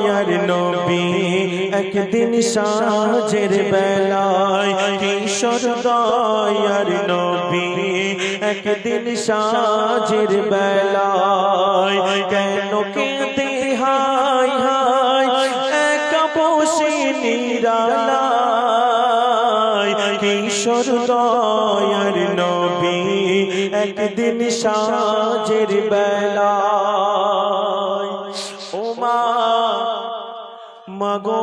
দয়ার নবী একদিন সাজের বেলায়, কিশোর দয়ার নবী একদিন সাজের বেলায়, কেন কেঁদে হায় হায় একা বসে নিরালায়, কিশোর দয়ার নবী একদিন সাজের বেলায়। ও মা, মাগো,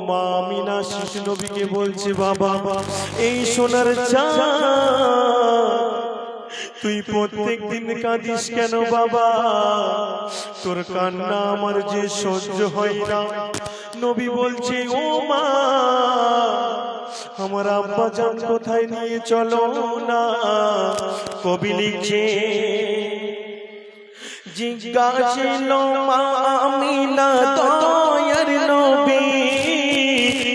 মা আমিনা শিশু নবীকে বলছে, বাবা এই সোনার চাঁদ তুই প্রত্যেক দিন কাঁদিস কেন বাবা? তোর কান্না আমার যে সহ্য হয় না। নবী বলছে, ও মা, আমার আব্বা জান কোথায় নিয়ে চলো না। কবি লিখছে, জিজ্ঞাসিল মা আমিনা দয়ার নবী,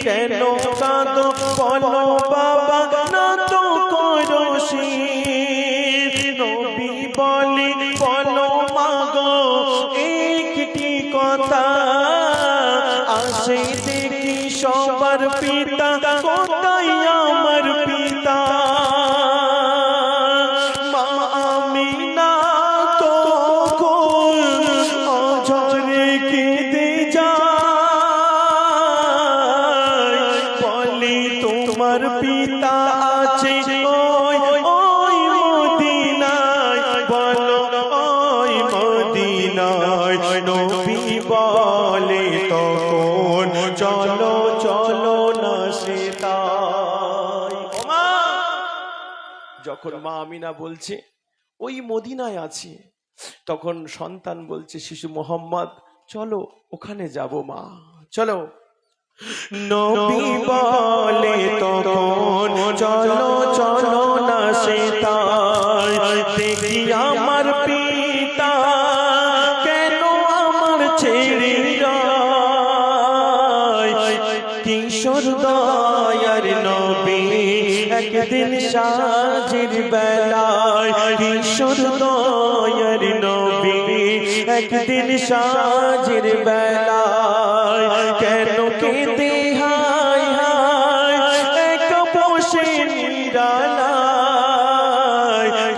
কেন কাঁদো বলো বাবা না তো করো শির। নবী বলি, বলো মাগো একটি কথা, আসে দেখি সবার পিতা, কোথায় আমার পিতা? মা আমিনা তখন অঝরে কেঁদে যায়, বলি তোমার পিতা আছে ওই ওই মদিনায়, বলো ওই মদিনায়। নবী বলে তখন, চলো চলো না সেটাই। যখন মা আমিনা বলছে ওই মদিনায় আছে, তখন সন্তান বলছে, শিশু মোহাম্মদ চলো ওখানে যাব মা, চলো। নবী বলে তখন, চলো চলো না সেটাই, দেখি আমার পিতা কেন আমার ছেড়ে যায়। কিশোর দয়ার নবী একদিন সাজের বেলায়, কিশোর দয়ার নবী একদিন সাজের বেলায়, কেন কেঁদে হায় হায় একা বসে নিরালায়,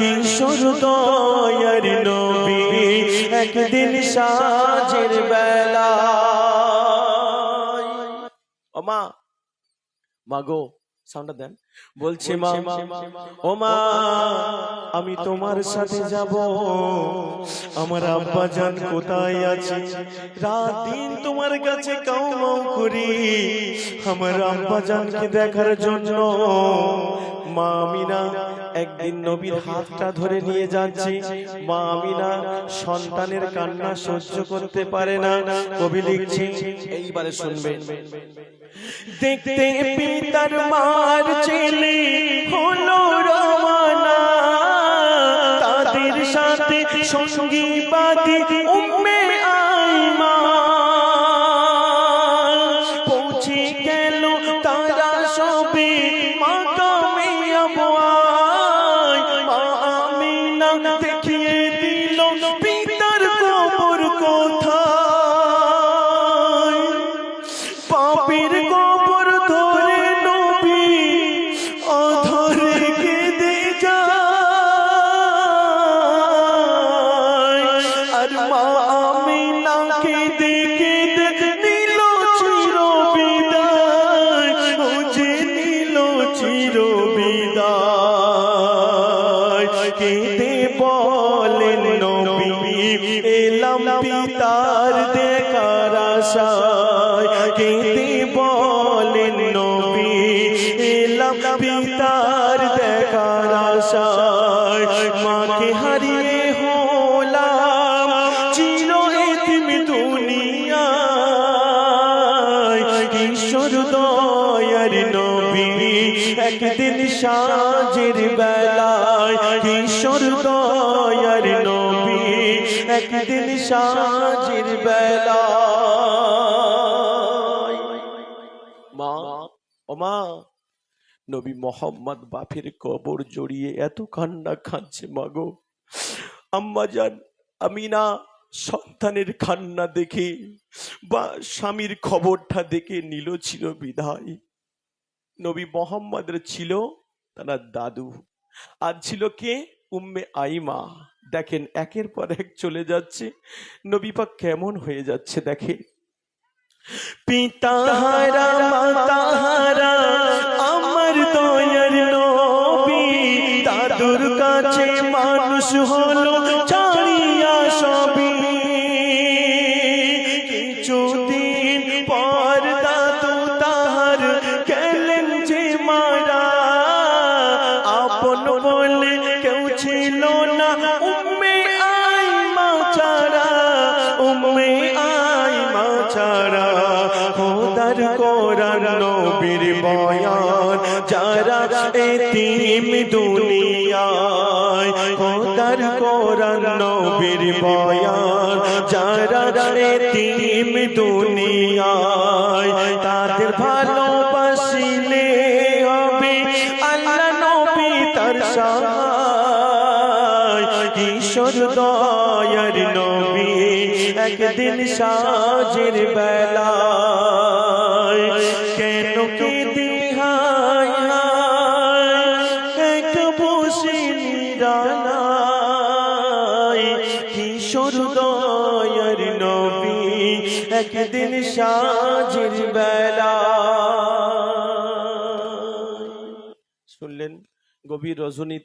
কিশোর দয়ার নবী একদিন সাজের বেলায়। ও মা, মাগো সাউন্ডটা দেন, বলছে মা, ও মা আমি তোমার সাথে যাব, আমার আব্বা জান কোথায় আছে? রাত দিন তোমার কাছে কাউমাউ করি আমার আব্বা জানকে দেখার জন্য। মা আমিনা একদিন নবীর হাতটা ধরে নিয়ে যাচ্ছে। মা আমিনা সন্তানের কান্না সহ্য করতে পারে না। কবি লিখছে, এইবারে শুনবেন, দেখতে পিতার মার ছেলে হলো রওনা, তাদের সাথে সঙ্গী বাদী উম্মে আইমান, পৌঁছে গেল তারা সবে মাকামে আবওয়ায়। মা আমিনা দেখিয়ে দিল পিতার কবর কোথায়, পাপীর কবর ধরে নবী অধরে কেঁদে যায়, আর মা আমিনা কেঁদে কেঁদে নিল চির বিদায়, ও যে নিল চির বিদায়। কেঁদে বলেন নবী, এলাম পিতার দেখার আশায়, কেঁদে বলেন নবী, এলাম পিতার দেখার আশায়। মাকে হারিয়ে হলাম চির এতিম দুনিয়ায়, কিশোর দয়ার নবী একদিন সাজের বেলায়, কিশোর দয়ার নবী একদিন সাজের বেলায়। মা, ও মা, নবী মোহাম্মদ বাপের কবর জড়িয়ে এত কান্না কাঁদছে। মাগো আম্মা জান আমিনা সন্তানের কান্না দেখে বা স্বামীর খবরটা দেখে নিল ছিল বিদায়। নবী মোহাম্মদের ছিল তারা দাদু, আর ছিল কে? উম্মে আইমা। দেখেন একের পর এক চলে যাচ্ছে, নবী পাক কেমন হয়ে যাচ্ছে দেখেন। পিতা হারা মাতা হারা আমার দয়ার নবী, দাদুর কাছে মানুষ হলো ছাড়িয়া সবই। কিছুদিন পর দাদু তাহার গেলেন যে মারা, আপন বলে কেউ ছিল না উম্মে আইমা ছাড়া, উম্মে আইমা ছাড়া। খোদার কোরআন নবীর বয়ান যারা এতিম দুনিয়ায়, খোদার কোরআন নবীর বয়ান যারা এতিম দুনিয়ায়, তাদের ভালোবাসিলে হবে আল্লাহ নবী তার সহায়। ঈশ্বর দয়ার নবী একদিন সাজের বেলায় কেন কে দিহায় এক বসে নিরালায়। কিশোর দয়ার নবী একদিন সাজের বেলায়। শুনলেন, গভীর রজনী